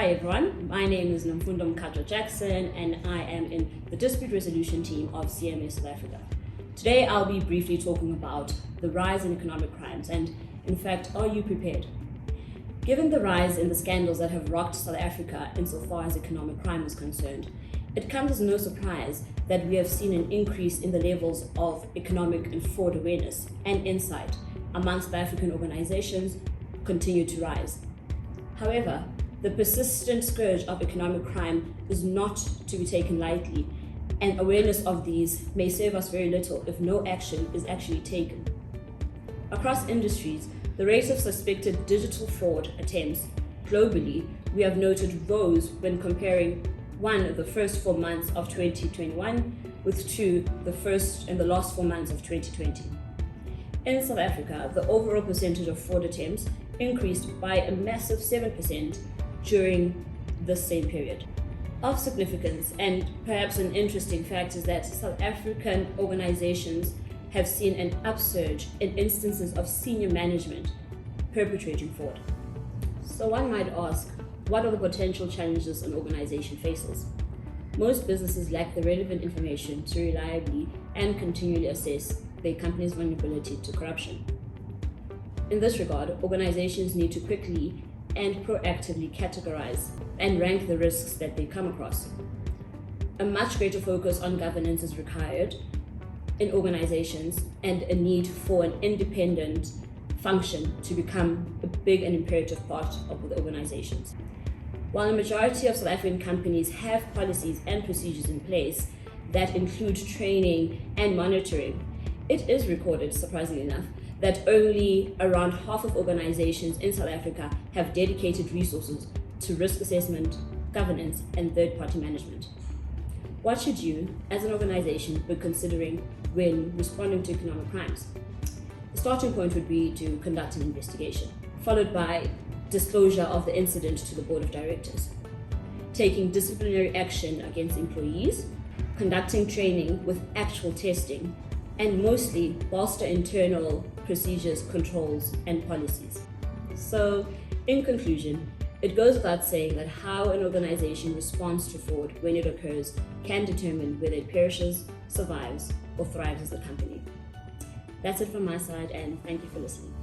Hi everyone, my name is Nomfundo Mkatshwa-Jackson and I am in the dispute resolution team of CMS South Africa. Today I'll be briefly talking about the rise in economic crimes and, in fact, are you prepared? Given the rise in the scandals that have rocked South Africa insofar as economic crime is concerned, it comes as no surprise that we have seen an increase in the levels of economic and fraud awareness and insight amongst the African organizations continue to rise. However, the persistent scourge of economic crime is not to be taken lightly, and awareness of these may serve us very little if no action is actually taken. Across industries, the rate of suspected digital fraud attempts globally we have noted rose when comparing the first 4 months of 2021 with the first and the last 4 months of 2020. In South Africa, the overall percentage of fraud attempts increased by a massive 7% during this same period. Of significance, and perhaps an interesting fact, is that South African organizations have seen an upsurge in instances of senior management perpetrating fraud. So one might ask, what are the potential challenges an organization faces? Most businesses lack the relevant information to reliably and continually assess their company's vulnerability to corruption. In this regard, organizations need to quickly and proactively categorize and rank the risks that they come across. A much greater focus on governance is required in organizations and a need for an independent function to become a big and imperative part of the organizations. While a majority of South African companies have policies and procedures in place that include training and monitoring, it is recorded, surprisingly enough, that only around half of organizations in South Africa have dedicated resources to risk assessment, governance, and third-party management. What should you, as an organization, be considering when responding to economic crimes? The starting point would be to conduct an investigation, followed by disclosure of the incident to the board of directors, taking disciplinary action against employees, conducting training with actual testing, and mostly bolster internal procedures, controls, and policies. So, in conclusion, it goes without saying that how an organization responds to fraud when it occurs can determine whether it perishes, survives, or thrives as a company. That's it from my side, and thank you for listening.